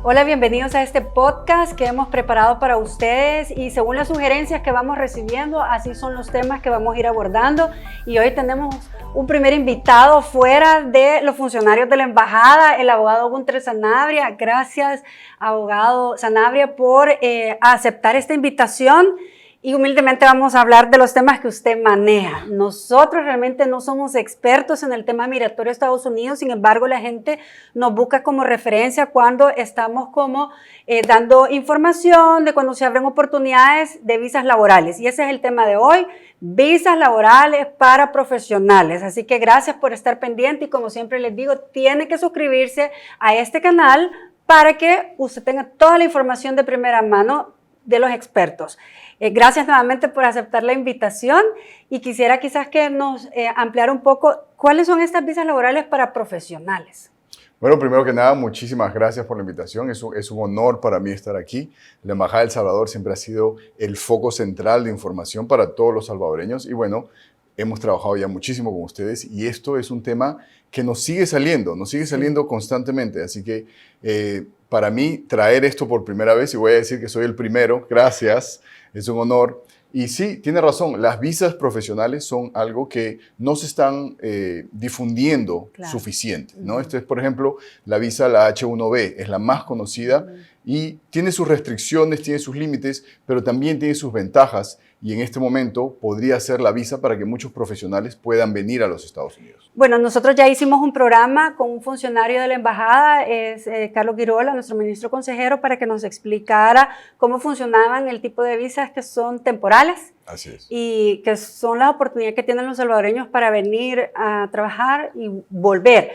Hola, bienvenidos a este podcast que hemos preparado para ustedes y según las sugerencias que vamos recibiendo, así son los temas que vamos a ir abordando. Y hoy tenemos un primer invitado fuera de los funcionarios de la embajada, el abogado Gunter Sanabria. Gracias, abogado Sanabria, por aceptar esta invitación. Y humildemente vamos a hablar de los temas que usted maneja. Nosotros realmente no somos expertos en el tema migratorio de Estados Unidos, sin embargo la gente nos busca como referencia cuando estamos como dando información de cuando se abren oportunidades de visas laborales. Y ese es el tema de hoy, visas laborales para profesionales. Así que gracias por estar pendiente y como siempre les digo, tiene que suscribirse a este canal para que usted tenga toda la información de primera mano de los expertos. Gracias nuevamente por aceptar la invitación y quisiera quizás que nos ampliara un poco cuáles son estas visas laborales para profesionales. Bueno, primero que nada, muchísimas gracias por la invitación. Es un honor para mí estar aquí. La Embajada de El Salvador siempre ha sido el foco central de información para todos los salvadoreños y bueno, hemos trabajado ya muchísimo con ustedes y esto es un tema que nos sigue saliendo constantemente. Así que para mí traer esto por primera vez, y voy a decir que soy el primero, gracias, es un honor. Y sí, tiene razón, las visas profesionales son algo que no se están difundiendo suficiente, ¿no? Esto es, por ejemplo, la visa, la H-1B, es la más conocida y tiene sus restricciones, tiene sus límites, pero también tiene sus ventajas. Y en este momento podría ser la visa para que muchos profesionales puedan venir a los Estados Unidos. Bueno, nosotros ya hicimos un programa con un funcionario de la embajada, es Carlos Guirola, nuestro ministro consejero, para que nos explicara cómo funcionaban el tipo de visas que son temporales. Así es. Y que son las oportunidades que tienen los salvadoreños para venir a trabajar y volver.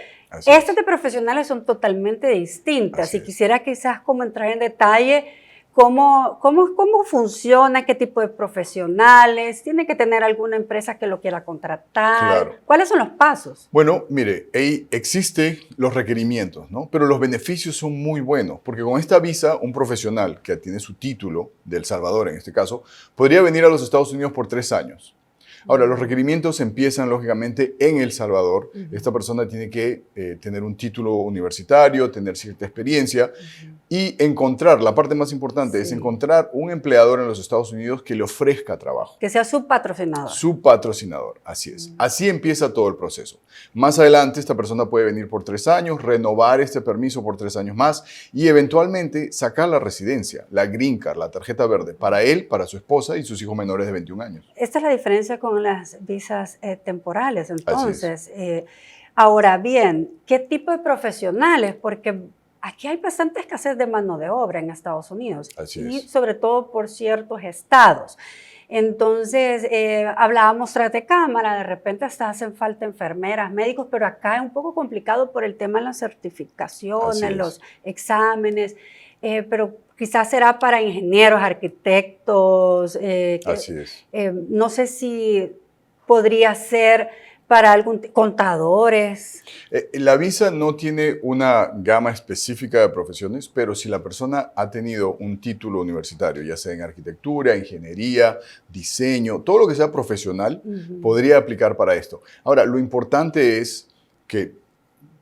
Estas de profesionales son totalmente distintas y quisiera quizás como entrar en detalle ¿Cómo funciona? ¿Qué tipo de profesionales? ¿Tiene que tener alguna empresa que lo quiera contratar? Claro. ¿Cuáles son los pasos? Bueno, mire, ahí existen los requerimientos, ¿no? Pero los beneficios son muy buenos, porque con esta visa, un profesional que tiene su título de El Salvador, en este caso, podría venir a los Estados Unidos por 3 años. Ahora, los requerimientos empiezan, lógicamente, en El Salvador. Esta persona tiene que tener un título universitario, tener cierta experiencia y encontrar, la parte más importante es encontrar un empleador en los Estados Unidos que le ofrezca trabajo. Que sea su patrocinador. Su patrocinador, así es. Así empieza todo el proceso. Más adelante, esta persona puede venir por 3 años, renovar este permiso por 3 años más y eventualmente sacar la residencia, la green card, la tarjeta verde, para él, para su esposa y sus hijos menores de 21 años. Esta es la diferencia con las visas temporales, entonces. Ahora bien, ¿qué tipo de profesionales? Porque aquí hay bastante escasez de mano de obra en Estados Unidos y sobre todo por ciertos estados. Entonces, hablábamos tras de cámara, de repente hasta hacen falta enfermeras, médicos, pero acá es un poco complicado por el tema de las certificaciones, los exámenes, pero quizás será para ingenieros, arquitectos, no sé si podría ser para contadores. La visa no tiene una gama específica de profesiones, pero si la persona ha tenido un título universitario, ya sea en arquitectura, ingeniería, diseño, todo lo que sea profesional, podría aplicar para esto. Ahora, lo importante es que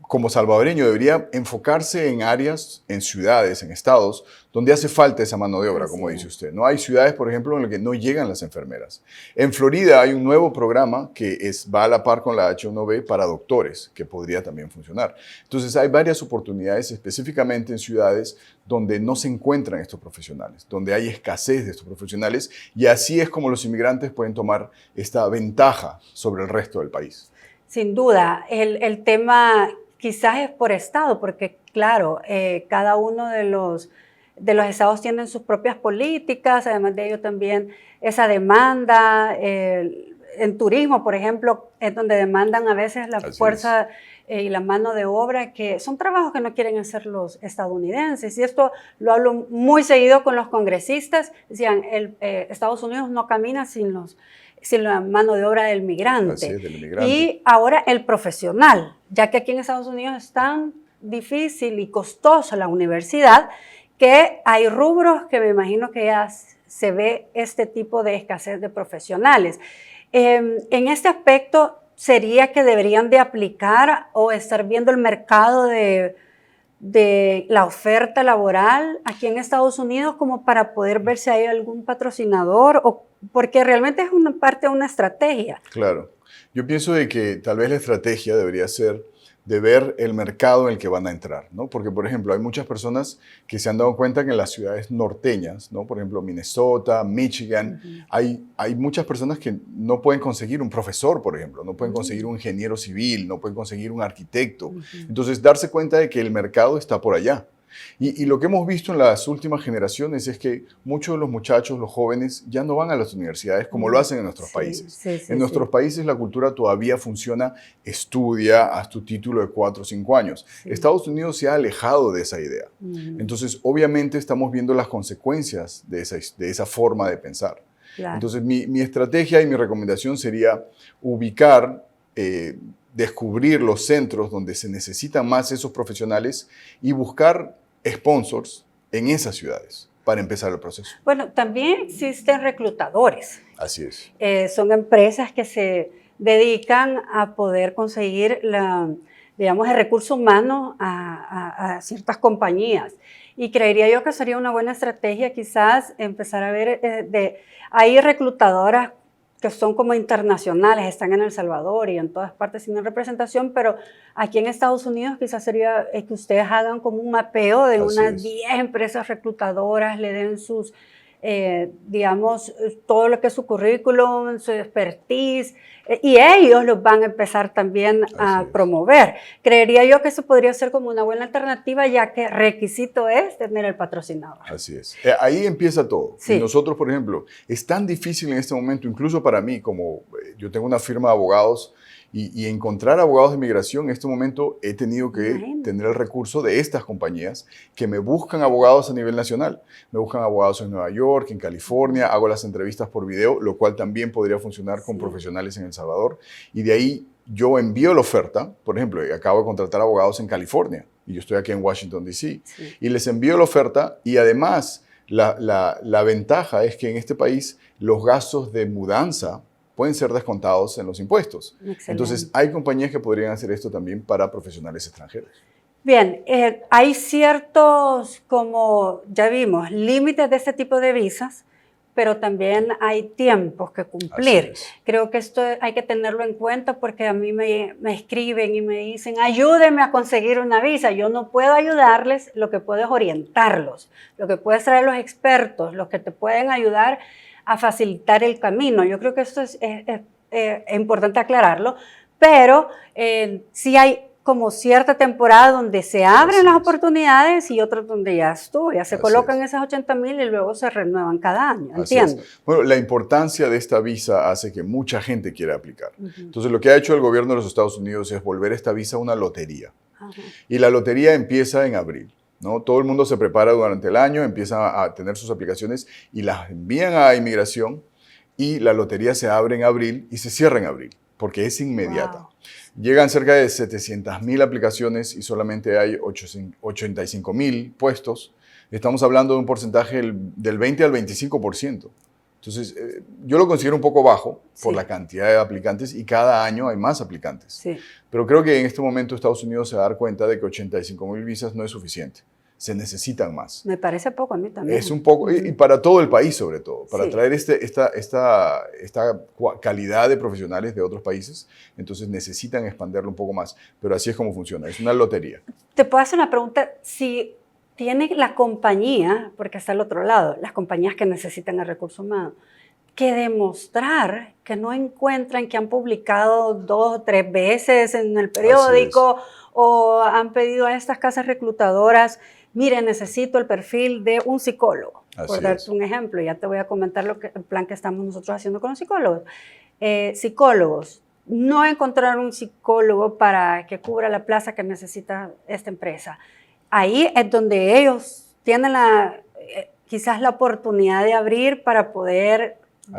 como salvadoreño debería enfocarse en áreas, en ciudades, en estados, donde hace falta esa mano de obra, como dice usted. No hay ciudades, por ejemplo, en las que no llegan las enfermeras. En Florida hay un nuevo programa que va a la par con la H-1B para doctores, que podría también funcionar. Entonces hay varias oportunidades, específicamente en ciudades donde no se encuentran estos profesionales, donde hay escasez de estos profesionales, y así es como los inmigrantes pueden tomar esta ventaja sobre el resto del país. Sin duda, el tema quizás es por estado, porque claro, cada uno de los estados tienen sus propias políticas, además de ello también esa demanda, en turismo, por ejemplo, es donde demandan a veces la fuerza y la mano de obra, que son trabajos que no quieren hacer los estadounidenses. Y esto lo hablo muy seguido con los congresistas, decían, Estados Unidos no camina sin la mano de obra del migrante. Así es, del migrante. Y ahora el profesional, ya que aquí en Estados Unidos es tan difícil y costosa la universidad, que hay rubros que me imagino que ya se ve este tipo de escasez de profesionales. En este aspecto, ¿sería que deberían de aplicar o estar viendo el mercado de de la oferta laboral aquí en Estados Unidos como para poder ver si hay algún patrocinador o porque realmente es una parte de una estrategia. Claro. Yo pienso de que tal vez la estrategia debería ser de ver el mercado en el que van a entrar, ¿no? Porque, por ejemplo, hay muchas personas que se han dado cuenta que en las ciudades norteñas, ¿no? Por ejemplo, Minnesota, Michigan, hay muchas personas que no pueden conseguir un profesor, por ejemplo, no pueden conseguir un ingeniero civil, no pueden conseguir un arquitecto. Entonces, darse cuenta de que el mercado está por allá. Y lo que hemos visto en las últimas generaciones es que muchos de los muchachos, los jóvenes, ya no van a las universidades como lo hacen en nuestros países. En nuestros países la cultura todavía funciona, estudia, haz tu título de 4 o 5 años. Estados Unidos se ha alejado de esa idea. Entonces, obviamente estamos viendo las consecuencias de esa forma de pensar. Claro. Entonces, mi estrategia y mi recomendación sería ubicar, descubrir los centros donde se necesitan más esos profesionales y buscar sponsors en esas ciudades para empezar el proceso. Bueno, también existen reclutadores. Así es. Son empresas que se dedican a poder conseguir digamos, el recurso humano a ciertas compañías. Y creería yo que sería una buena estrategia quizás empezar a ver, hay reclutadoras que son como internacionales, están en El Salvador y en todas partes tienen representación, pero aquí en Estados Unidos quizás sería que ustedes hagan como un mapeo de unas 10 empresas reclutadoras, le den sus, digamos, todo lo que es su currículum, su expertise, y ellos los van a empezar también a promover. Creería yo que eso podría ser como una buena alternativa, ya que requisito es tener el patrocinador. Así es. Ahí empieza todo. Sí. Y nosotros, por ejemplo, es tan difícil en este momento, incluso para mí, como yo tengo una firma de abogados, y encontrar abogados de migración, en este momento he tenido que tener el recurso de estas compañías que me buscan abogados a nivel nacional. Me buscan abogados en Nueva York, en California, hago las entrevistas por video, lo cual también podría funcionar con profesionales en El Salvador. Y de ahí yo envío la oferta, por ejemplo, acabo de contratar abogados en California y yo estoy aquí en Washington, D.C. Y les envío la oferta y además la ventaja es que en este país los gastos de mudanza pueden ser descontados en los impuestos. Excelente. Entonces, hay compañías que podrían hacer esto también para profesionales extranjeros. Bien, hay ciertos, como ya vimos, límites de este tipo de visas, pero también hay tiempos que cumplir. Creo que esto hay que tenerlo en cuenta porque a mí me escriben y me dicen, ayúdenme a conseguir una visa. Yo no puedo ayudarles, lo que puedo es orientarlos, lo que puedo es traer los expertos, los que te pueden ayudar a facilitar el camino. Yo creo que esto es importante aclararlo, pero sí hay como cierta temporada donde se abren las oportunidades y otras donde ya se colocan esas 80,000 y luego se renuevan cada año, ¿entiendo? Bueno, la importancia de esta visa hace que mucha gente quiera aplicar. Entonces, lo que ha hecho el gobierno de los Estados Unidos es volver esta visa una lotería. Y la lotería empieza en abril. ¿No? Todo el mundo se prepara durante el año, empieza a tener sus aplicaciones y las envían a inmigración y la lotería se abre en abril y se cierra en abril, porque es inmediata. Wow. Llegan cerca de 700,000 aplicaciones y solamente hay 85,000 puestos. Estamos hablando de un porcentaje del 20 al 25%. Entonces, yo lo considero un poco bajo por la cantidad de aplicantes y cada año hay más aplicantes. Pero creo que en este momento Estados Unidos se va a dar cuenta de que 85,000 visas no es suficiente. Se necesitan más. Me parece poco a mí también. Es un poco, y para todo el país sobre todo, para traer esta calidad de profesionales de otros países, entonces necesitan expandirlo un poco más. Pero así es como funciona, es una lotería. Te puedo hacer una pregunta, si tiene la compañía, porque está al otro lado, las compañías que necesitan el recurso humano, que demostrar que no encuentran, que han publicado 2 o 3 veces en el periódico o han pedido a estas casas reclutadoras, mire, necesito el perfil de un psicólogo, por darte un ejemplo. Ya te voy a comentar el plan que estamos nosotros haciendo con los psicólogos. Psicólogos, no encontrar un psicólogo para que cubra la plaza que necesita esta empresa. Ahí es donde ellos tienen quizás la oportunidad de abrir para poder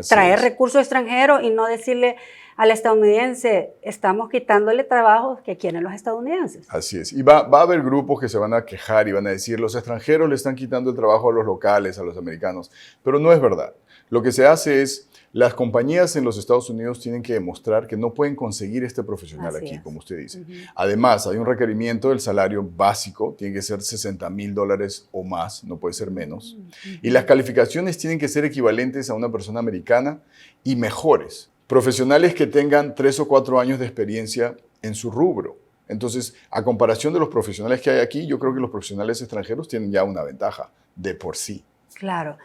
traer recursos extranjeros y no decirle al estadounidense, estamos quitándole trabajos que quieren los estadounidenses. Así es. Y va a haber grupos que se van a quejar y van a decir, los extranjeros le están quitando el trabajo a los locales, a los americanos. Pero no es verdad. Lo que se hace es, las compañías en los Estados Unidos tienen que demostrar que no pueden conseguir este profesional Así aquí, es. como usted dice. Además, hay un requerimiento del salario básico, tiene que ser $60,000 o más, no puede ser menos. Y las calificaciones tienen que ser equivalentes a una persona americana y mejores. Profesionales que tengan 3 o 4 años de experiencia en su rubro. Entonces, a comparación de los profesionales que hay aquí, yo creo que los profesionales extranjeros tienen ya una ventaja de por sí. Claro.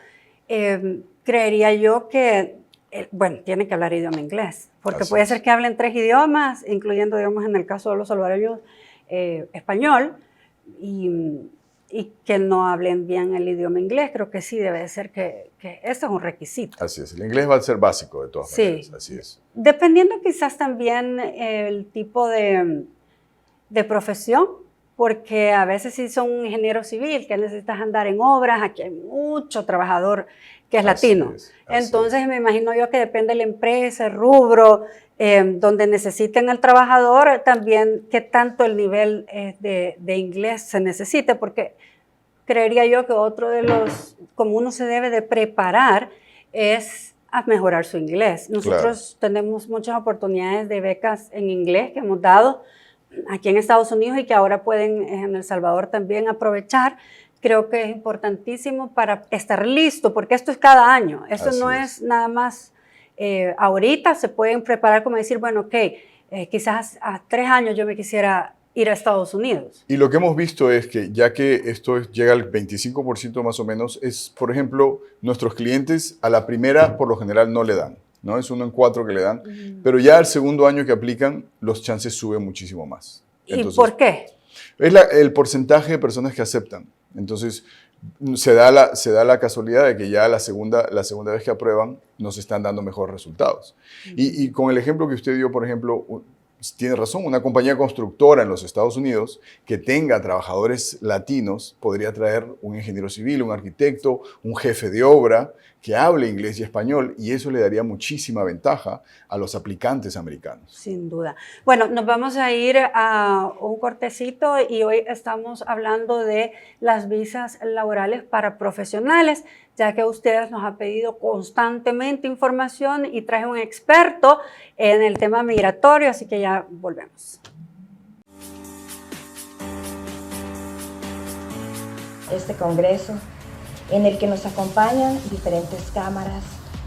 Creería yo que, bueno, tienen que hablar idioma inglés, porque Así puede es. ser que hablen 3 idiomas, incluyendo, digamos, en el caso de los salvadoreños, español, y que no hablen bien el idioma inglés. Creo que sí debe ser que eso es un requisito. Así es. El inglés va a ser básico de todas maneras. Así es. Dependiendo quizás también el tipo de profesión, porque a veces si son un ingeniero civil que necesitas andar en obras, aquí hay mucho trabajador que es latino. Entonces me imagino yo que depende de la empresa, el rubro, donde necesiten al trabajador, también qué tanto el nivel de inglés se necesite, porque creería yo que otro de los, como uno se debe de preparar, es a mejorar su inglés. Nosotros tenemos muchas oportunidades de becas en inglés que hemos dado aquí en Estados Unidos y que ahora pueden en El Salvador también aprovechar. Creo que es importantísimo para estar listo, porque esto es cada año. Esto no es nada más ahorita. Se pueden preparar como decir, bueno, ok, quizás a 3 años yo me quisiera ir a Estados Unidos. Y lo que hemos visto es que ya que esto llega al 25% más o menos, es, por ejemplo, nuestros clientes a la primera por lo general no le dan, ¿no? Es 1 en 4 que le dan, pero ya al segundo año que aplican, los chances suben muchísimo más. Entonces, ¿y por qué? Es el porcentaje de personas que aceptan. Entonces, se da la casualidad de que ya la segunda vez que aprueban nos están dando mejores resultados. Y con el ejemplo que usted dio, por ejemplo, tiene razón, una compañía constructora en los Estados Unidos que tenga trabajadores latinos podría traer un ingeniero civil, un arquitecto, un jefe de obra que hable inglés y español, y eso le daría muchísima ventaja a los aplicantes americanos. Sin duda. Bueno, nos vamos a ir a un cortecito y hoy estamos hablando de las visas laborales para profesionales, ya que ustedes nos han pedido constantemente información y traje un experto en el tema migratorio, así que ya volvemos. Este congreso en el que nos acompañan diferentes cámaras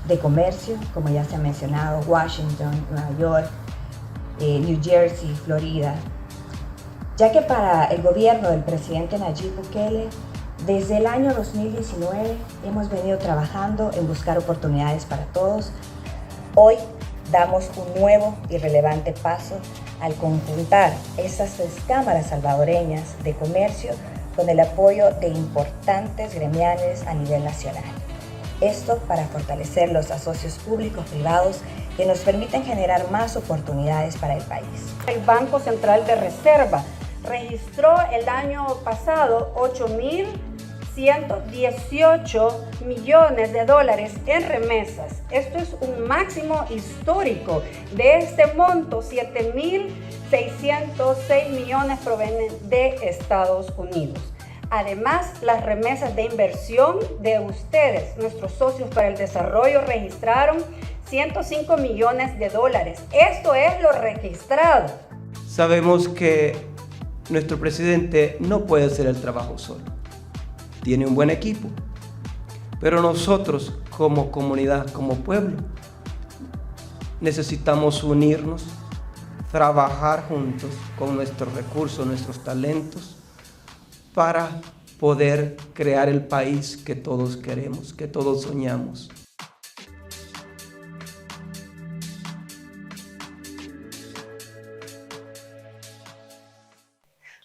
de comercio, como ya se ha mencionado, Washington, Nueva York, New Jersey, Florida, ya que para el gobierno del presidente Nayib Bukele, desde el año 2019 hemos venido trabajando en buscar oportunidades para todos. Hoy damos un nuevo y relevante paso al conjuntar esas 3 cámaras salvadoreñas de comercio con el apoyo de importantes gremiales a nivel nacional. Esto para fortalecer los asocios públicos-privados que nos permiten generar más oportunidades para el país. El Banco Central de Reserva registró el año pasado 8.118 millones de dólares en remesas. Esto es un máximo histórico. De este monto, 7.606 millones provienen de Estados Unidos. Además, las remesas de inversión de ustedes, nuestros socios para el desarrollo, registraron 105 millones de dólares. Esto es lo registrado. Sabemos que nuestro presidente no puede hacer el trabajo solo. Tiene un buen equipo. Pero nosotros, como comunidad, como pueblo, necesitamos unirnos, trabajar juntos con nuestros recursos, nuestros talentos, para poder crear el país que todos queremos, que todos soñamos.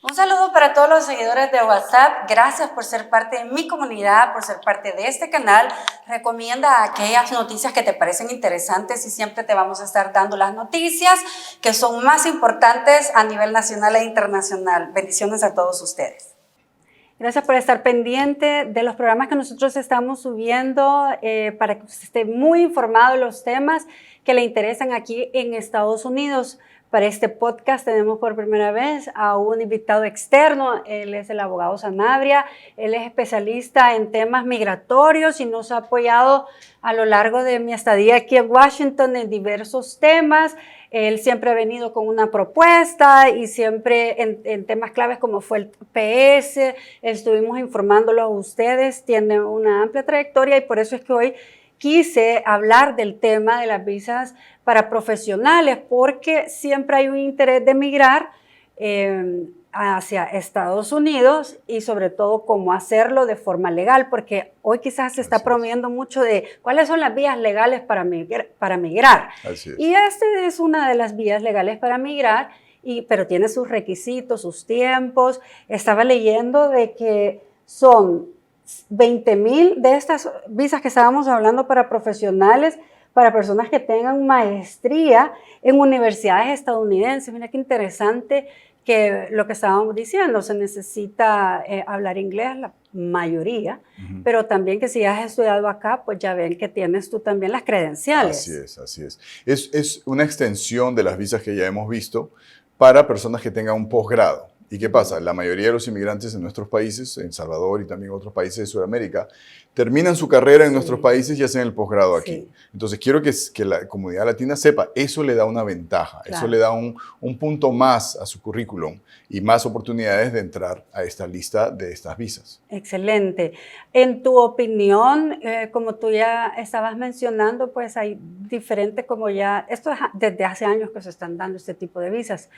Un saludo para todos los seguidores de WhatsApp. Gracias por ser parte de mi comunidad, por ser parte de este canal. Recomienda aquellas noticias que te parecen interesantes y siempre te vamos a estar dando las noticias que son más importantes a nivel nacional e internacional. Bendiciones a todos ustedes. Gracias por estar pendiente de los programas que nosotros estamos subiendo para que usted esté muy informado de los temas que le interesan aquí en Estados Unidos. Para este podcast tenemos por primera vez a un invitado externo. Él es el abogado Sanabria. Él es especialista en temas migratorios y nos ha apoyado a lo largo de mi estadía aquí en Washington en diversos temas. Él siempre ha venido con una propuesta y siempre en temas claves como fue el PS. Estuvimos informándolo a ustedes. Tiene una amplia trayectoria y por eso es que hoy quise hablar del tema de las visas para profesionales, porque siempre hay un interés de migrar hacia Estados Unidos y sobre todo cómo hacerlo de forma legal, porque hoy quizás se está promoviendo mucho de cuáles son las vías legales para migrar. Así es. Y esta es una de las vías legales para migrar, pero tiene sus requisitos, sus tiempos. Estaba leyendo de que son 20,000 de estas visas que estábamos hablando para profesionales, para personas que tengan maestría en universidades estadounidenses. Mira qué interesante que lo que estábamos diciendo, se necesita hablar inglés, la mayoría, pero también que si has estudiado acá, pues ya ven que tienes tú también las credenciales. Así es, así es. Es una extensión de las visas que ya hemos visto para personas que tengan un posgrado. ¿Y qué pasa? La mayoría de los inmigrantes en nuestros países, en Salvador y también otros países de Sudamérica, terminan su carrera en nuestros países y hacen el posgrado aquí. Sí. Entonces, quiero que la comunidad latina sepa, eso le da una ventaja, Claro. eso le da un punto más a su currículum y más oportunidades de entrar a esta lista de estas visas. Excelente. En tu opinión, como tú ya estabas mencionando, pues hay diferentes, como ya, esto es desde hace años que se están dando este tipo de visas.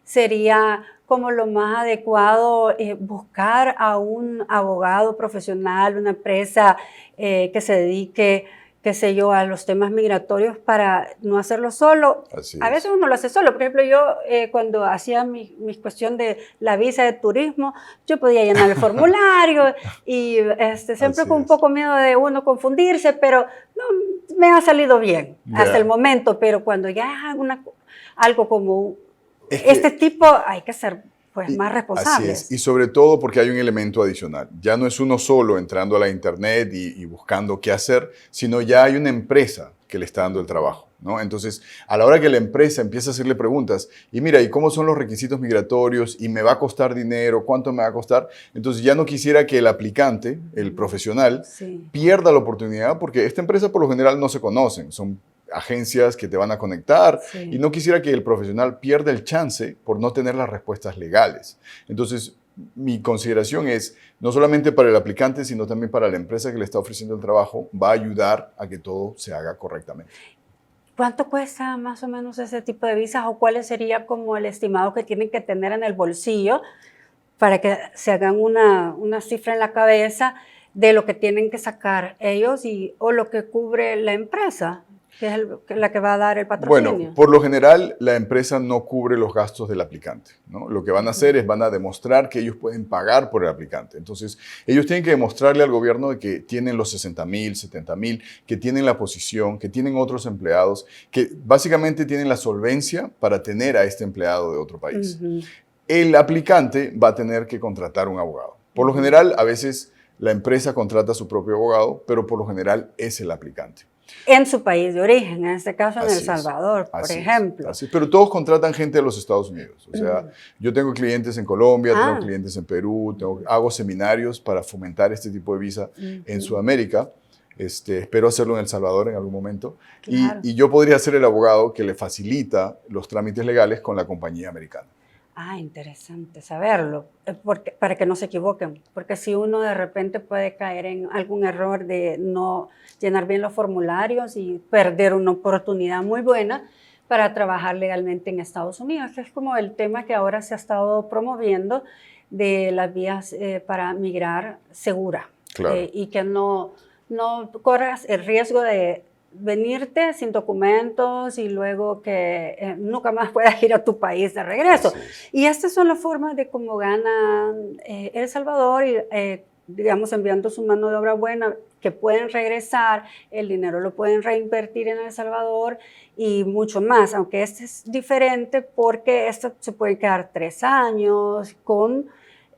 Sería como lo más adecuado buscar a un abogado profesional, una empresa que se dedique, qué sé yo, a los temas migratorios para no hacerlo solo. Así A es. veces uno lo hace solo. Por ejemplo, yo cuando hacía mi cuestión de la visa de turismo, yo podía llenar el formulario y siempre Así con un es. poco miedo de uno confundirse, pero no, me ha salido bien hasta el momento. Pero cuando ya es algo como Es que- este tipo, hay que ser pues más Así responsables. es, y sobre todo porque hay un elemento adicional. Ya no es uno solo entrando a la internet y buscando qué hacer, sino ya hay una empresa que le está dando el trabajo, ¿no? Entonces, a la hora que la empresa empieza a hacerle preguntas, y mira, ¿y cómo son los requisitos migratorios? ¿Y me va a costar dinero? ¿Cuánto me va a costar? Entonces, ya no quisiera que el aplicante, el profesional, Sí. pierda la oportunidad, porque esta empresa por lo general no se conocen, son agencias que te van a conectar Sí. y no quisiera que el profesional pierda el chance por no tener las respuestas legales. Entonces, mi consideración es, no solamente para el aplicante, sino también para la empresa que le está ofreciendo el trabajo, va a ayudar a que todo se haga correctamente. ¿Cuánto cuesta más o menos ese tipo de visas o cuál sería como el estimado que tienen que tener en el bolsillo para que se hagan una cifra en la cabeza de lo que tienen que sacar ellos o lo que cubre la empresa, que es la que va a dar el patrocinio? Bueno, por lo general la empresa no cubre los gastos del aplicante, ¿no? Lo que van a hacer es van a demostrar que ellos pueden pagar por el aplicante. Entonces, ellos tienen que demostrarle al gobierno de que tienen los 60,000, 70,000, que tienen la posición, que tienen otros empleados, que básicamente tienen la solvencia para tener a este empleado de otro país. El aplicante va a tener que contratar un abogado. Por lo general, a veces la empresa contrata a su propio abogado, pero por lo general es el aplicante. En su país de origen, en este caso en Así El es. Salvador, por Así es, ejemplo. así es. Pero todos contratan gente de los Estados Unidos. O sea, yo tengo clientes en Colombia, tengo clientes en Perú, hago seminarios para fomentar este tipo de visa en Sudamérica. Espero hacerlo en El Salvador en algún momento. Claro. Y yo podría ser el abogado que le facilita los trámites legales con la compañía americana. Ah, interesante saberlo, para que no se equivoquen, porque si uno de repente puede caer en algún error de no llenar bien los formularios y perder una oportunidad muy buena para trabajar legalmente en Estados Unidos, que es como el tema que ahora se ha estado promoviendo de las vías para migrar segura. Claro. Y que no corras el riesgo de venirte sin documentos y luego que nunca más puedas ir a tu país de regreso. Así es. Y estas son las formas de cómo gana El Salvador, y, digamos, enviando su mano de obra buena, que pueden regresar, el dinero lo pueden reinvertir en El Salvador y mucho más, aunque este es diferente porque esto se puede quedar 3 años con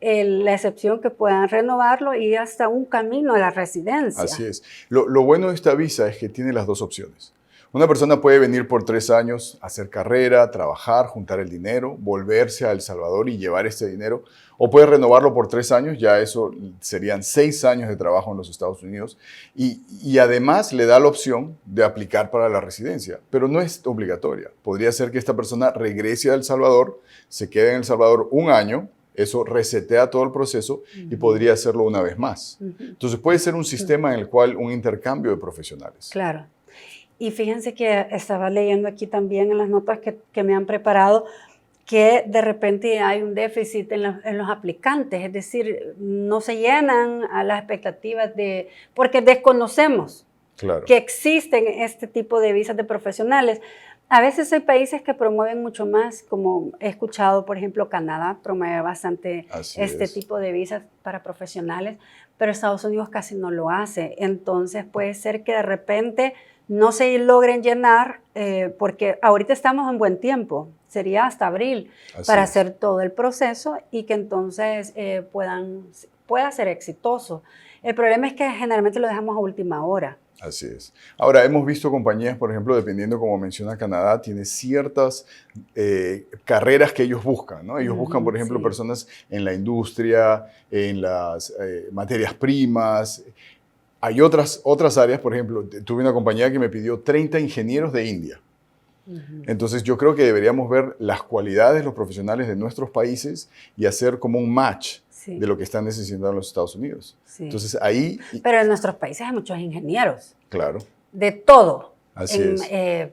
la excepción que puedan renovarlo y hasta un camino a la residencia. Así es. Lo bueno de esta visa es que tiene las dos opciones. Una persona puede venir por 3 años, hacer carrera, trabajar, juntar el dinero, volverse a El Salvador y llevar este dinero, o puede renovarlo por 3 años, ya eso serían 6 años de trabajo en los Estados Unidos, y además le da la opción de aplicar para la residencia, pero no es obligatoria. Podría ser que esta persona regrese a El Salvador, se quede en El Salvador un año, eso resetea todo el proceso y podría hacerlo una vez más. Entonces puede ser un sistema en el cual un intercambio de profesionales. Claro. Y fíjense que estaba leyendo aquí también en las notas que me han preparado que de repente hay un déficit en los aplicantes, es decir, no se llenan a las expectativas porque desconocemos que existen este tipo de visas de profesionales. A veces hay países que promueven mucho más, como he escuchado, por ejemplo, Canadá promueve bastante tipo de visas para profesionales, pero Estados Unidos casi no lo hace. Entonces puede ser que de repente no se logren llenar, porque ahorita estamos en buen tiempo, sería hasta abril para hacer todo el proceso y que entonces pueda ser exitoso. El problema es que generalmente lo dejamos a última hora. Así es. Ahora, hemos visto compañías, por ejemplo, dependiendo, como menciona Canadá, tiene ciertas carreras que ellos buscan, ¿no? Ellos buscan, por ejemplo, personas en la industria, en las materias primas. Hay otras áreas, por ejemplo, tuve una compañía que me pidió 30 ingenieros de India. Entonces yo creo que deberíamos ver las cualidades de los profesionales de nuestros países y hacer como un match de lo que están necesitando los Estados Unidos. Entonces ahí... Pero en nuestros países hay muchos ingenieros. Claro. De todo. Así es.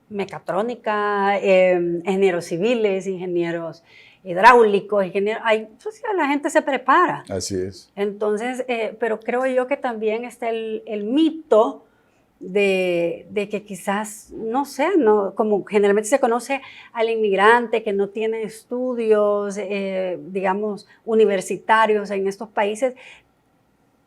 Mecatrónica, ingenieros civiles, ingenieros hidráulicos, la gente se prepara. Así es. Entonces, pero creo yo que también está el mito de que quizás, no sé, como generalmente se conoce al inmigrante que no tiene estudios, digamos, universitarios en estos países,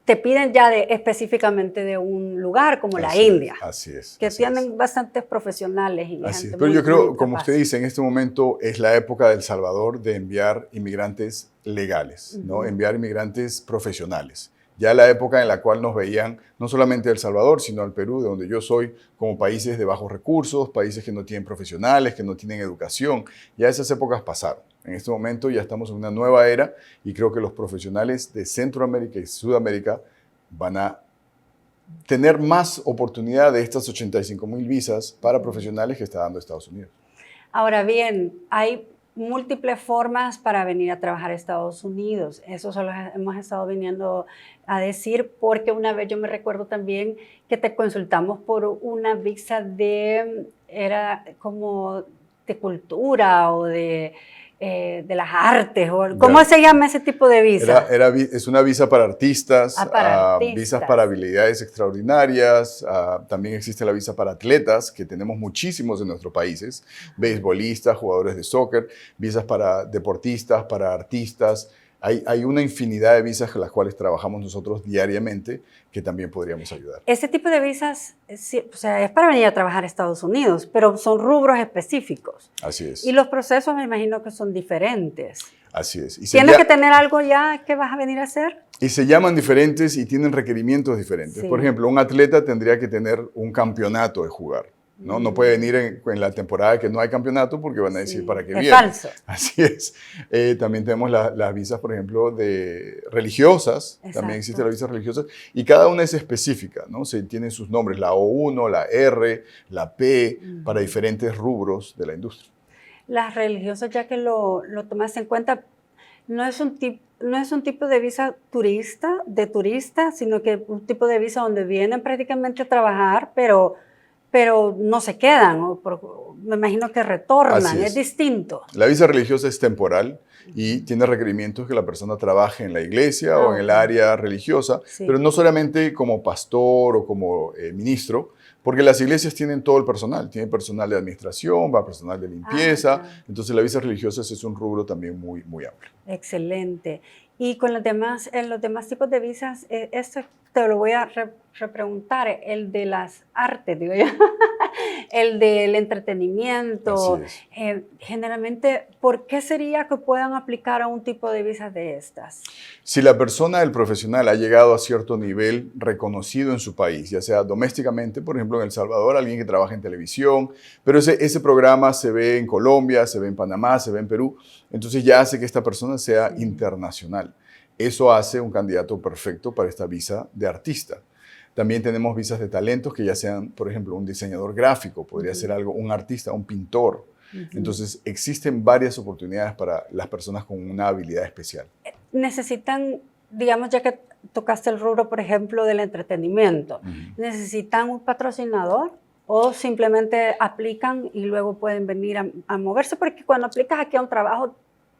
te piden ya específicamente de un lugar como la India. Así es. Que tienen bastantes profesionales. Y así es. Pero yo creo, como usted dice, en este momento es la época de El Salvador de enviar inmigrantes legales, ¿no? Enviar inmigrantes profesionales. Ya la época en la cual nos veían no solamente a El Salvador, sino al Perú, de donde yo soy, como países de bajos recursos, países que no tienen profesionales, que no tienen educación. Ya esas épocas pasaron. En este momento ya estamos en una nueva era y creo que los profesionales de Centroamérica y Sudamérica van a tener más oportunidad de estas 85,000 visas para profesionales que está dando Estados Unidos. Ahora bien, hay múltiples formas para venir a trabajar a Estados Unidos. Eso solo hemos estado viniendo a decir porque una vez yo me recuerdo también que te consultamos por una visa era como de cultura o de las artes, ¿cómo se llama ese tipo de visa? Es una visa para artistas, visas para habilidades extraordinarias, también existe la visa para atletas, que tenemos muchísimos en nuestros países, beisbolistas, jugadores de soccer, visas para deportistas, para artistas. Hay una infinidad de visas con las cuales trabajamos nosotros diariamente que también podríamos ayudar. Este tipo de visas es para venir a trabajar a Estados Unidos, pero son rubros específicos. Así es. Y los procesos me imagino que son diferentes. Así es. ¿Tienes que tener algo ya que vas a venir a hacer? Y se llaman diferentes y tienen requerimientos diferentes. Por ejemplo, un atleta tendría que tener un campeonato de jugar. No puede venir en la temporada que no hay campeonato porque van a decir para qué viene. Es falso. Así es. También tenemos las visas, por ejemplo, de religiosas. Exacto. También existen las visas religiosas y cada una es específica, ¿no? Tienen sus nombres, la O1, la R, la P, para diferentes rubros de la industria. Las religiosas, ya que lo tomaste en cuenta, no es un tipo de visa turista, sino que un tipo de visa donde vienen prácticamente a trabajar, pero no se quedan, me imagino que retornan, es distinto. La visa religiosa es temporal y tiene requerimientos que la persona trabaje en la iglesia o en el área religiosa, pero no solamente como pastor o como ministro, porque las iglesias tienen todo el personal, tienen personal de administración, personal de limpieza, entonces la visa religiosa es un rubro también muy, muy amplio. Excelente. Y con los demás tipos de visas, esto te lo voy a repreguntar, el de las artes, digo yo, el del entretenimiento. Así es. Generalmente, ¿por qué sería que puedan aplicar a un tipo de visas de estas? Si la persona, el profesional, ha llegado a cierto nivel reconocido en su país, ya sea domésticamente, por ejemplo, en El Salvador, alguien que trabaja en televisión, pero ese programa se ve en Colombia, se ve en Panamá, se ve en Perú, entonces ya hace que esta persona sea internacional. Eso hace un candidato perfecto para esta visa de artista. También tenemos visas de talentos que ya sean, por ejemplo, un diseñador gráfico, podría ser algo, un artista, un pintor. Entonces, existen varias oportunidades para las personas con una habilidad especial. Necesitan, digamos, ya que tocaste el rubro, por ejemplo, del entretenimiento, ¿necesitan un patrocinador o simplemente aplican y luego pueden venir a moverse? Porque cuando aplicas aquí a un trabajo,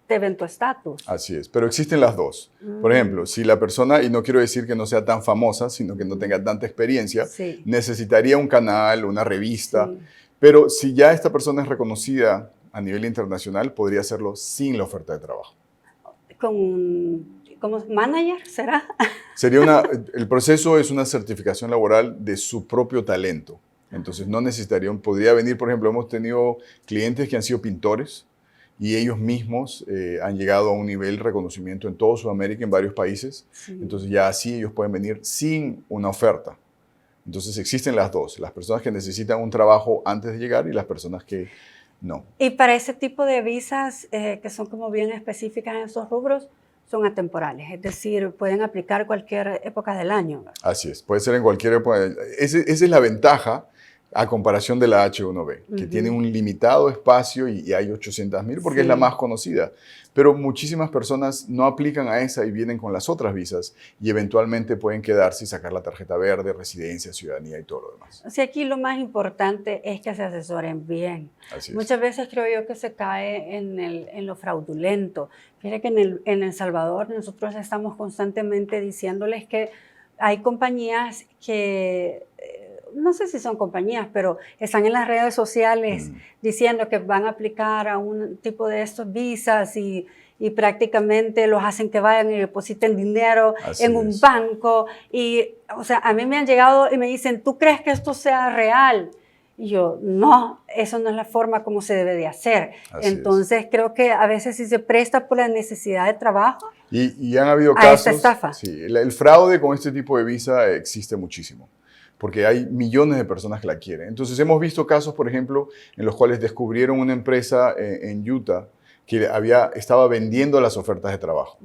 te ven tu estatus. Así es, pero existen las dos. Por ejemplo, si la persona, y no quiero decir que no sea tan famosa, sino que no tenga tanta experiencia, necesitaría un canal, una revista, pero si ya esta persona es reconocida a nivel internacional, podría hacerlo sin la oferta de trabajo. ¿Como manager será? El proceso es una certificación laboral de su propio talento. Entonces no necesitaría, podría venir, por ejemplo, hemos tenido clientes que han sido pintores, y ellos mismos han llegado a un nivel de reconocimiento en toda Sudamérica, en varios países. Entonces ya así ellos pueden venir sin una oferta. Entonces existen las dos, las personas que necesitan un trabajo antes de llegar y las personas que no. Y para ese tipo de visas que son como bien específicas en esos rubros, son atemporales, es decir, pueden aplicar cualquier época del año. Así es, puede ser en cualquier época. Esa es la ventaja a comparación de la H1B, que tiene un limitado espacio y hay 800,000 porque es la más conocida. Pero muchísimas personas no aplican a esa y vienen con las otras visas y eventualmente pueden quedarse y sacar la tarjeta verde, residencia, ciudadanía y todo lo demás. O sea, aquí lo más importante es que se asesoren bien. Así es. Muchas veces creo yo que se cae en lo fraudulento. Fíjate que en El Salvador nosotros estamos constantemente diciéndoles que hay compañías que... no sé si son compañías, pero están en las redes sociales diciendo que van a aplicar a un tipo de estos visas y prácticamente los hacen que vayan y depositen dinero en un banco. Y, o sea, a mí me han llegado y me dicen, ¿tú crees que esto sea real? Y yo, no, eso no es la forma como se debe de hacer. Entonces, creo que a veces sí se presta por la necesidad de trabajo. Y han habido casos... esta estafa. Sí, el fraude con este tipo de visa existe muchísimo, porque hay millones de personas que la quieren. Entonces hemos visto casos, por ejemplo, en los cuales descubrieron una empresa en Utah que estaba vendiendo las ofertas de trabajo.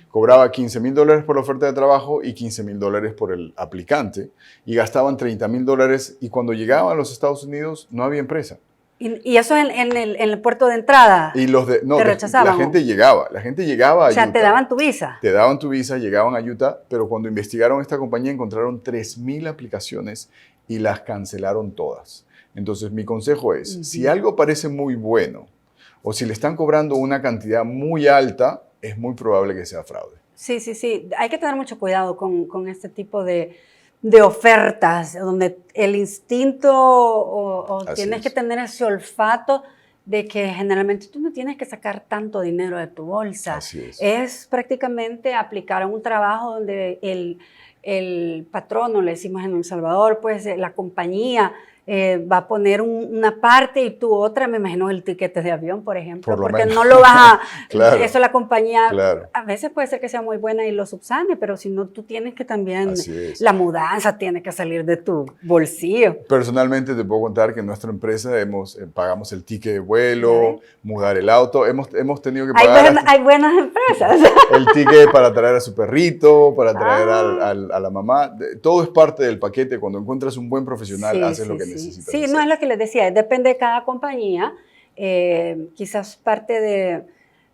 Cobraba $15,000 por la oferta de trabajo y $15,000 por el aplicante, y gastaban $30,000, y cuando llegaban a los Estados Unidos no había empresa. ¿Y eso en el puerto de entrada? Y ¿te rechazaban? La gente llegaba a Utah. O sea, ¿te daban tu visa? Te daban tu visa, llegaban a Utah, pero cuando investigaron esta compañía encontraron 3,000 aplicaciones y las cancelaron todas. Entonces, mi consejo es, si algo parece muy bueno o si le están cobrando una cantidad muy alta, es muy probable que sea fraude. Sí. Hay que tener mucho cuidado con este tipo de ofertas, donde el instinto o tienes que tener ese olfato de que generalmente tú no tienes que sacar tanto dinero de tu bolsa. Así es. Es prácticamente aplicar a un trabajo donde el patrono, le decimos en El Salvador, pues la compañía va a poner una parte y tú otra, me imagino el tiquete de avión, por ejemplo, porque no lo vas a... Claro, eso la compañía, claro. A veces puede ser que sea muy buena y lo subsane, pero si no, tú tienes que también... La mudanza tiene que salir de tu bolsillo. Personalmente te puedo contar que en nuestra empresa pagamos el ticket de vuelo, mudar el auto, hemos tenido que pagar... Hay buenas empresas. El ticket para traer a su perrito, para traer a la mamá, todo es parte del paquete. Cuando encuentras un buen profesional, haces lo que necesitas. Sí, no es lo que les decía, depende de cada compañía. Quizás parte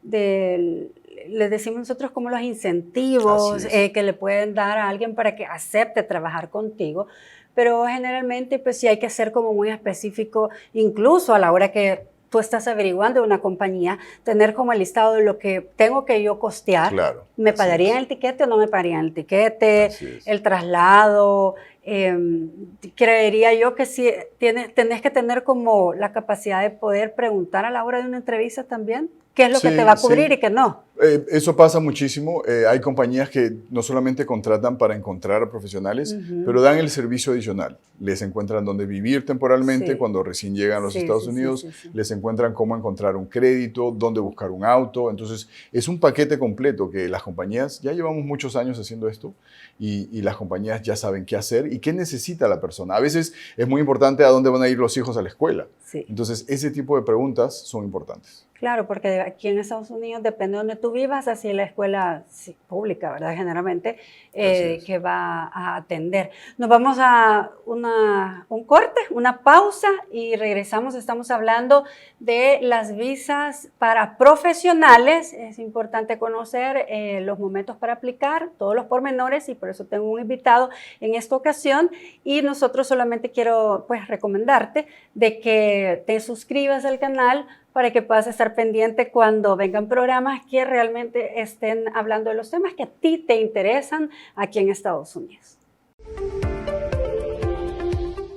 les decimos nosotros como los incentivos que le pueden dar a alguien para que acepte trabajar contigo, pero generalmente pues sí hay que ser como muy específico, incluso a la hora que tú estás averiguando de una compañía, tener como el listado de lo que tengo que yo costear. Claro, ¿Me pagarían el tiquete o no me pagarían el tiquete? El traslado, creería yo que sí tenés que tener como la capacidad de poder preguntar a la hora de una entrevista también qué es lo que te va a cubrir y qué no. Eso pasa muchísimo. Hay compañías que no solamente contratan para encontrar a profesionales, pero dan el servicio adicional. Les encuentran dónde vivir temporalmente cuando recién llegan a los Estados Unidos. Les encuentran cómo encontrar un crédito, dónde buscar un auto. Entonces, es un paquete completo que las compañías, ya llevamos muchos años haciendo esto, y las compañías ya saben qué hacer y qué necesita la persona. A veces es muy importante a dónde van a ir los hijos a la escuela. Entonces, ese tipo de preguntas son importantes. Claro, porque aquí en Estados Unidos depende de donde tú vivas, así la escuela pública, ¿verdad? Generalmente, que va a atender. Nos vamos a un corte, una pausa y regresamos. Estamos hablando de las visas para profesionales. Es importante conocer los momentos para aplicar, todos los pormenores, y por eso tengo un invitado en esta ocasión. Y nosotros solamente quiero pues recomendarte de que te suscribas al canal para que puedas estar pendiente cuando vengan programas que realmente estén hablando de los temas que a ti te interesan aquí en Estados Unidos.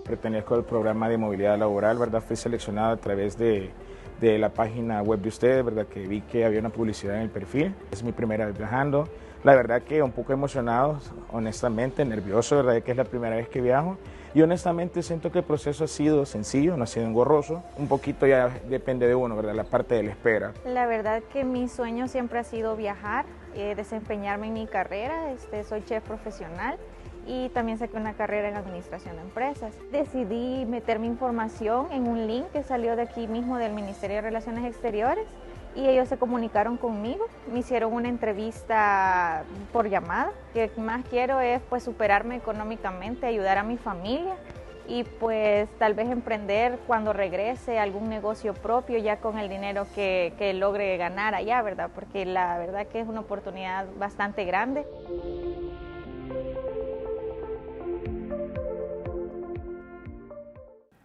Pertenezco al programa de movilidad laboral, ¿verdad? Fui seleccionado a través de la página web de ustedes, ¿verdad? Que vi que había una publicidad en el perfil. Es mi primera vez viajando. La verdad que un poco emocionado, honestamente, nervioso, ¿verdad? Que es la primera vez que viajo. Y honestamente siento que el proceso ha sido sencillo, no ha sido engorroso. Un poquito ya depende de uno, ¿verdad? La parte de la espera. La verdad que mi sueño siempre ha sido viajar, desempeñarme en mi carrera. Soy chef profesional y también saqué una carrera en administración de empresas. Decidí meter mi información en un link que salió de aquí mismo del Ministerio de Relaciones Exteriores y ellos se comunicaron conmigo, me hicieron una entrevista por llamada. Lo que más quiero es pues superarme económicamente, ayudar a mi familia y pues tal vez emprender cuando regrese algún negocio propio ya con el dinero que logre ganar allá, ¿verdad? Porque la verdad que es una oportunidad bastante grande.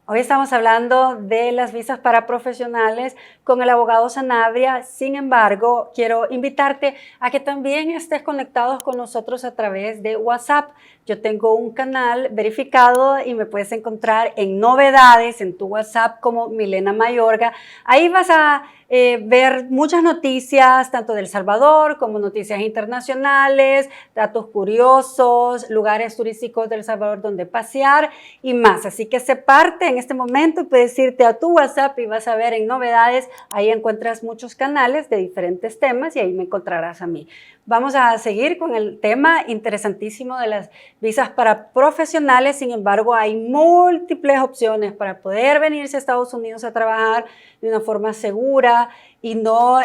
Hoy estamos hablando de las visas para profesionales con el abogado Sanabria. Sin embargo, quiero invitarte a que también estés conectados con nosotros a través de WhatsApp. Yo tengo un canal verificado y me puedes encontrar en novedades en tu WhatsApp como Milena Mayorga. Ahí vas a ver muchas noticias, tanto de El Salvador como noticias internacionales, datos curiosos, lugares turísticos de El Salvador donde pasear y más. Así que sé parte en este momento y puedes irte a tu WhatsApp y vas a ver en novedades. Ahí encuentras muchos canales de diferentes temas y ahí me encontrarás a mí. Vamos a seguir con el tema interesantísimo de las visas para profesionales. Sin embargo, hay múltiples opciones para poder venirse a Estados Unidos a trabajar de una forma segura y no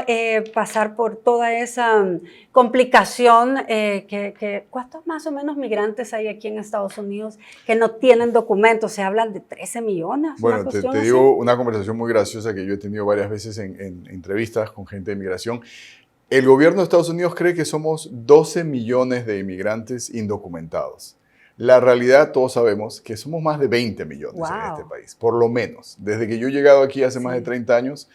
pasar por toda esa complicación ¿cuántos más o menos migrantes hay aquí en Estados Unidos que no tienen documentos? Se hablan de 13 millones. Bueno, te digo una conversación muy graciosa que yo he tenido varias veces en entrevistas con gente de migración. El gobierno de Estados Unidos cree que somos 12 millones de inmigrantes indocumentados. La realidad, todos sabemos que somos más de 20 millones en este país, por lo menos. Desde que yo he llegado aquí hace más de 30 años,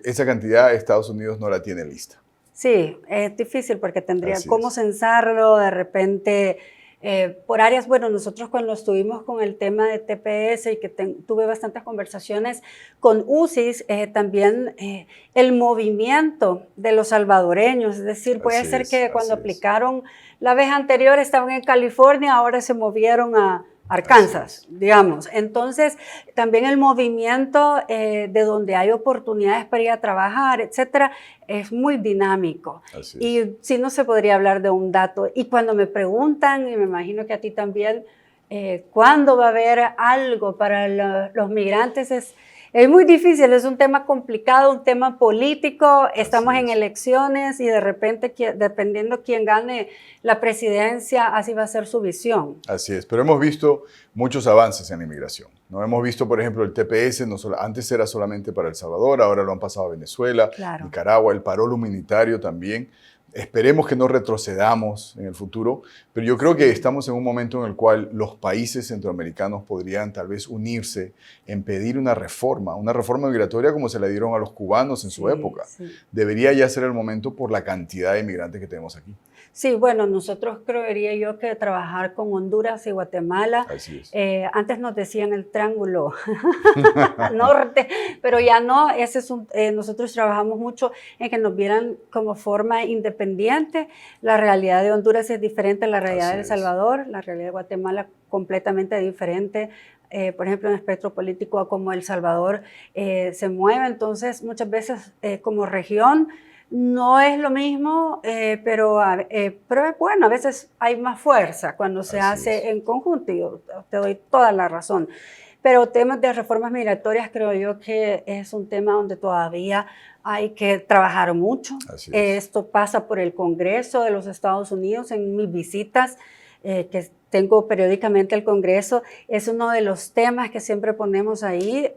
esa cantidad Estados Unidos no la tiene lista. Sí, es difícil porque tendría cómo censarlo de repente. Por áreas, bueno, nosotros cuando estuvimos con el tema de TPS y que tuve bastantes conversaciones con UCIS, también el movimiento de los salvadoreños, es decir, puede ser que cuando aplicaron la vez anterior estaban en California, ahora se movieron a Arkansas, digamos. Entonces, también el movimiento de donde hay oportunidades para ir a trabajar, etcétera, es muy dinámico. Y sí, no se podría hablar de un dato. Y cuando me preguntan, y me imagino que a ti también, ¿cuándo va a haber algo para los migrantes? Es muy difícil, es un tema complicado, un tema político, estamos en elecciones y de repente, dependiendo quién gane la presidencia, así va a ser su visión. Así es, pero hemos visto muchos avances en la inmigración, ¿no? Hemos visto, por ejemplo, el TPS, antes era solamente para El Salvador, ahora lo han pasado a Venezuela, Nicaragua, el parol humanitario también. Esperemos que no retrocedamos en el futuro, pero yo creo que estamos en un momento en el cual los países centroamericanos podrían tal vez unirse en pedir una reforma migratoria como se la dieron a los cubanos en su época. Debería ya ser el momento por la cantidad de inmigrantes que tenemos aquí. Sí, bueno, nosotros creería yo que trabajar con Honduras y Guatemala, Así es. antes nos decían el triángulo norte, pero ya no, nosotros trabajamos mucho en que nos vieran como forma independiente. La realidad de Honduras es diferente a la realidad de El Salvador, la realidad de Guatemala completamente diferente. Por ejemplo, en el espectro político a como El Salvador se mueve, entonces muchas veces como región no es lo mismo, pero bueno, a veces hay más fuerza cuando se hace en conjunto, y yo te doy toda la razón. Pero temas de reformas migratorias creo yo que es un tema donde todavía hay que trabajar mucho. Esto pasa por el Congreso de los Estados Unidos. En mis visitas que tengo periódicamente al Congreso, es uno de los temas que siempre ponemos ahí,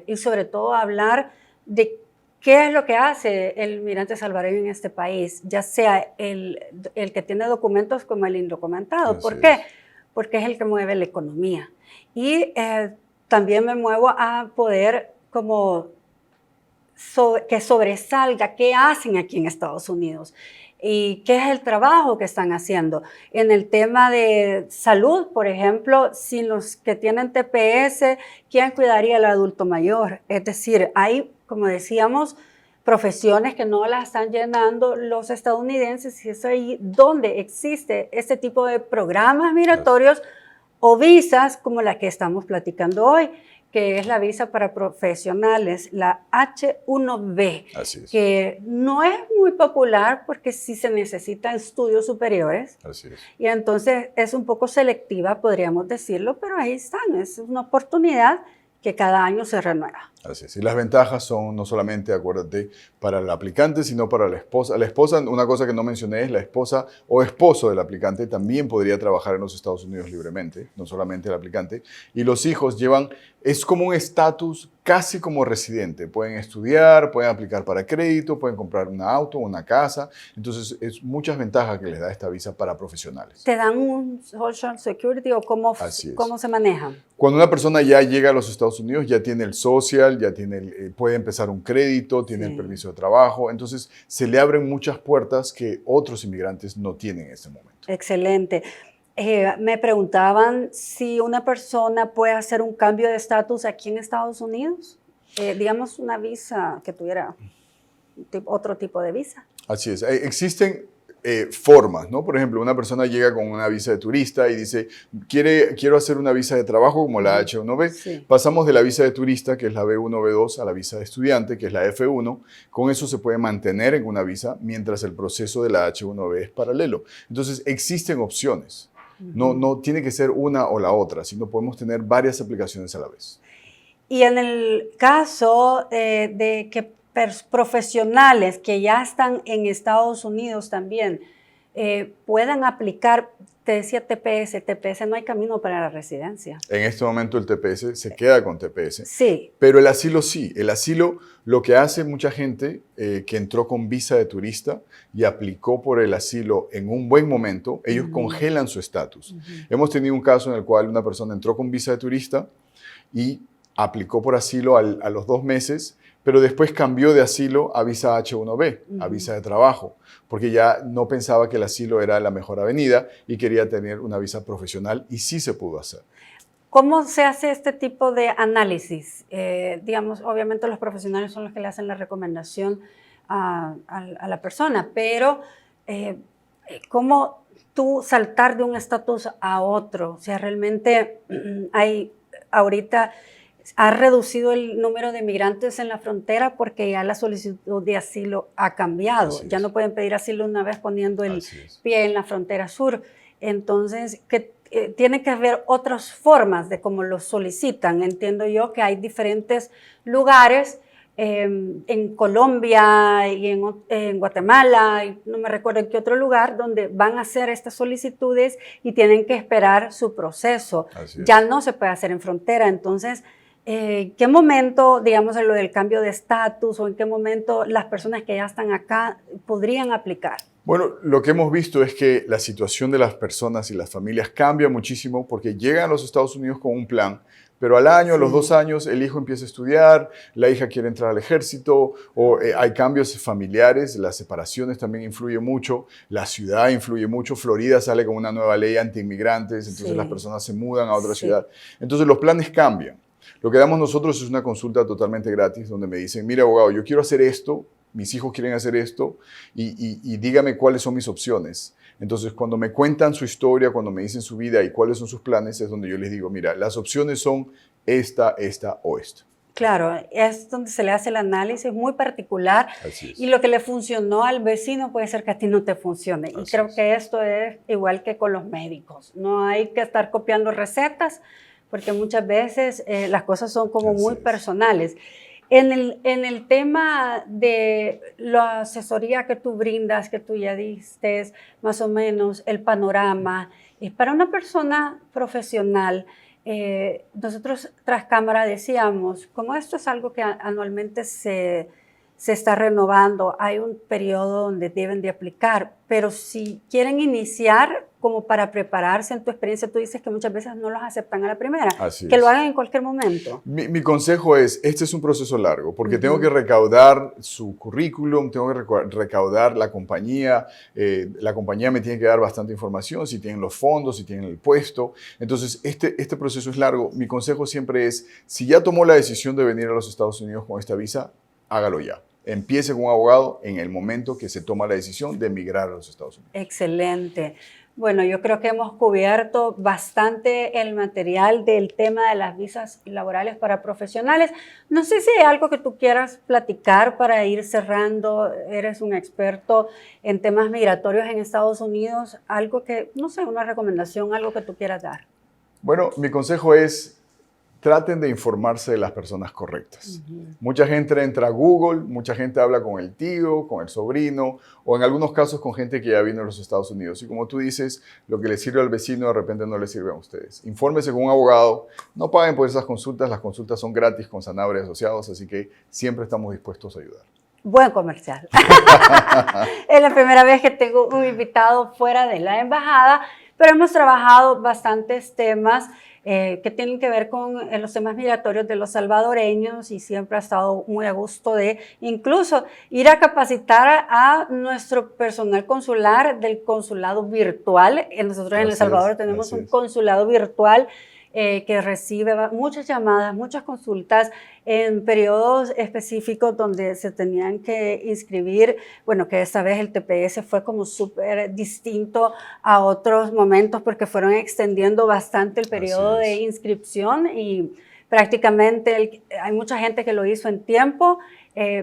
y sobre todo hablar de ¿qué es lo que hace el migrante salvadoreño en este país? Ya sea el que tiene documentos como el indocumentado. ¿Por qué? Porque es el que mueve la economía. Y también me muevo a poder como que sobresalga qué hacen aquí en Estados Unidos y qué es el trabajo que están haciendo. En el tema de salud, por ejemplo, sin los que tienen TPS, ¿quién cuidaría al adulto mayor? Es decir, hay, como decíamos, profesiones que no las están llenando los estadounidenses, y es ahí donde existe este tipo de programas migratorios o visas como la que estamos platicando hoy, que es la visa para profesionales, la H-1B, que no es muy popular porque sí se necesitan estudios superiores. Y entonces es un poco selectiva, podríamos decirlo, pero ahí están, es una oportunidad que cada año se renueva. Así es. Y las ventajas son no solamente, acuérdate, para el aplicante, sino para la esposa. La esposa, una cosa que no mencioné, es la esposa o esposo del aplicante también podría trabajar en los Estados Unidos libremente, no solamente el aplicante. Y los hijos llevan, es como un estatus casi como residente. Pueden estudiar, pueden aplicar para crédito, pueden comprar un auto, una casa. Entonces, es muchas ventajas que les da esta visa para profesionales. ¿Te dan un Social Security o cómo se maneja? Cuando una persona ya llega a los Estados Unidos, ya tiene el social, ya tiene puede empezar un crédito, tiene el permiso de trabajo. Entonces, se le abren muchas puertas que otros inmigrantes no tienen en este momento. Excelente. Me preguntaban si una persona puede hacer un cambio de estatus aquí en Estados Unidos. Digamos, una visa que tuviera otro tipo de visa. Así es. Existen formas, ¿no? Por ejemplo, una persona llega con una visa de turista y dice, quiero hacer una visa de trabajo como la H-1B. Pasamos de la visa de turista, que es la B1, B2, a la visa de estudiante, que es la F1. Con eso se puede mantener en una visa mientras el proceso de la H-1B es paralelo. Entonces, existen opciones. No tiene que ser una o la otra, sino podemos tener varias aplicaciones a la vez. Y en el caso de que profesionales que ya están en Estados Unidos también puedan aplicar, te decía TPS no hay camino para la residencia. En este momento el TPS se queda con TPS. Sí. Pero el asilo sí. El asilo, lo que hace mucha gente que entró con visa de turista y aplicó por el asilo en un buen momento, ellos congelan su estatus. Hemos tenido un caso en el cual una persona entró con visa de turista y aplicó por asilo a los 2 meses, pero después cambió de asilo a visa H-1B, a visa de trabajo, porque ya no pensaba que el asilo era la mejor avenida y quería tener una visa profesional, y sí se pudo hacer. ¿Cómo se hace este tipo de análisis? Digamos, obviamente los profesionales son los que le hacen la recomendación a la persona, pero ¿cómo tú saltar de un estatus a otro? O sea, realmente hay ahorita... ha reducido el número de migrantes en la frontera porque ya la solicitud de asilo ha cambiado. Ya no pueden pedir asilo una vez poniendo el pie en la frontera sur. Entonces, tiene que haber otras formas de cómo lo solicitan. Entiendo yo que hay diferentes lugares en Colombia y en Guatemala, y no me recuerdo en qué otro lugar, donde van a hacer estas solicitudes y tienen que esperar su proceso. Ya no se puede hacer en frontera. Entonces, ¿qué momento, digamos, en lo del cambio de estatus, o en qué momento las personas que ya están acá podrían aplicar? Bueno, lo que hemos visto es que la situación de las personas y las familias cambia muchísimo porque llegan a los Estados Unidos con un plan, Pero al año, a los 2 años, el hijo empieza a estudiar, la hija quiere entrar al ejército, o hay cambios familiares, las separaciones también influyen mucho, la ciudad influye mucho, Florida sale con una nueva ley anti-inmigrantes, entonces las personas se mudan a otra ciudad. Entonces los planes cambian. Lo que damos nosotros es una consulta totalmente gratis, donde me dicen, mira abogado, yo quiero hacer esto, mis hijos quieren hacer esto, y dígame cuáles son mis opciones. Entonces, cuando me cuentan su historia, cuando me dicen su vida y cuáles son sus planes, es donde yo les digo, mira, las opciones son esta, esta o esta. Claro, es donde se le hace el análisis muy particular. Así es. Y lo que le funcionó al vecino puede ser que a ti no te funcione. Y creo que esto es igual que con los médicos. No hay que estar copiando recetas porque muchas veces las cosas son como muy personales. En el tema de la asesoría que tú brindas, que tú ya diste, más o menos el panorama, para una persona profesional, nosotros tras cámara decíamos, como esto es algo que anualmente se está renovando, hay un periodo donde deben de aplicar, pero si quieren iniciar como para prepararse, en tu experiencia tú dices que muchas veces no los aceptan a la primera, que lo hagan en cualquier momento. Mi consejo es, este es un proceso largo, porque tengo que recaudar su currículum, tengo que recaudar la compañía me tiene que dar bastante información, si tienen los fondos, si tienen el puesto, entonces este proceso es largo. Mi consejo siempre es, si ya tomó la decisión de venir a los Estados Unidos con esta visa, hágalo ya. Empiece con un abogado en el momento que se toma la decisión de emigrar a los Estados Unidos. Excelente. Bueno, yo creo que hemos cubierto bastante el material del tema de las visas laborales para profesionales. No sé si hay algo que tú quieras platicar para ir cerrando. Eres un experto en temas migratorios en Estados Unidos. Algo que, no sé, una recomendación, algo que tú quieras dar. Bueno, mi consejo es, traten de informarse de las personas correctas. Mucha gente entra a Google, mucha gente habla con el tío, con el sobrino, o en algunos casos con gente que ya vino a los Estados Unidos. Y como tú dices, lo que le sirve al vecino de repente no le sirve a ustedes. Infórmese con un abogado, no paguen por esas consultas, las consultas son gratis con Sanabria Asociados, así que siempre estamos dispuestos a ayudar. Buen comercial. Es la primera vez que tengo un invitado fuera de la embajada, pero hemos trabajado bastantes temas que tienen que ver con los temas migratorios de los salvadoreños y siempre ha estado muy a gusto de incluso ir a capacitar a nuestro personal consular del consulado virtual. Nosotros en El Salvador tenemos un consulado virtual que recibe muchas llamadas, muchas consultas en periodos específicos donde se tenían que inscribir. Bueno, que esta vez el TPS fue como súper distinto a otros momentos porque fueron extendiendo bastante el periodo de inscripción y prácticamente hay mucha gente que lo hizo en tiempo,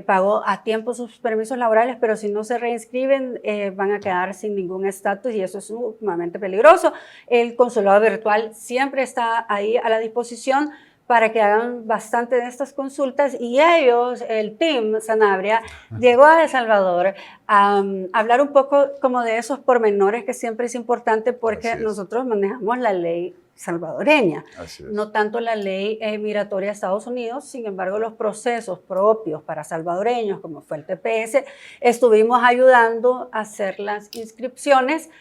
pagó a tiempo sus permisos laborales, pero si no se reinscriben van a quedar sin ningún estatus y eso es sumamente peligroso. El consulado virtual siempre está ahí a la disposición para que hagan bastante de estas consultas y ellos, el team Sanabria, llegó a El Salvador a hablar un poco como de esos pormenores que siempre es importante porque nosotros manejamos la ley salvadoreña, no tanto la ley migratoria de Estados Unidos. Sin embargo, los procesos propios para salvadoreños, como fue el TPS, estuvimos ayudando a hacer las inscripciones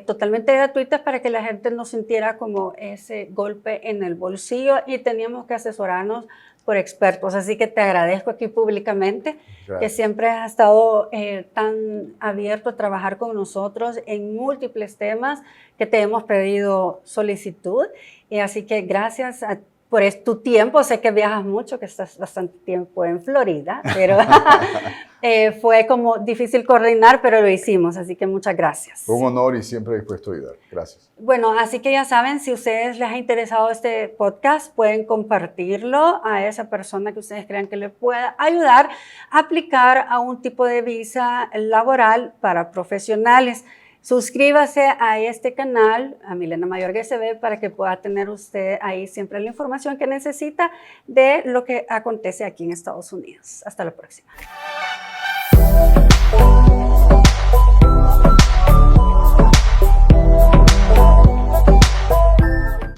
totalmente gratuitas para que la gente no sintiera como ese golpe en el bolsillo y teníamos que asesorarnos por expertos. Así que te agradezco aquí públicamente que siempre has estado tan abierto a trabajar con nosotros en múltiples temas que te hemos pedido solicitud. Y así que gracias por tu tiempo. Sé que viajas mucho, que estás bastante tiempo en Florida, pero fue como difícil coordinar, pero lo hicimos, así que muchas gracias. Un honor y siempre dispuesto a ayudar. Gracias. Bueno, así que ya saben, si a ustedes les ha interesado este podcast, pueden compartirlo a esa persona que ustedes crean que le pueda ayudar a aplicar a un tipo de visa laboral para profesionales. Suscríbase a este canal, a Milena Mayorga SB, para que pueda tener usted ahí siempre la información que necesita de lo que acontece aquí en Estados Unidos. Hasta la próxima.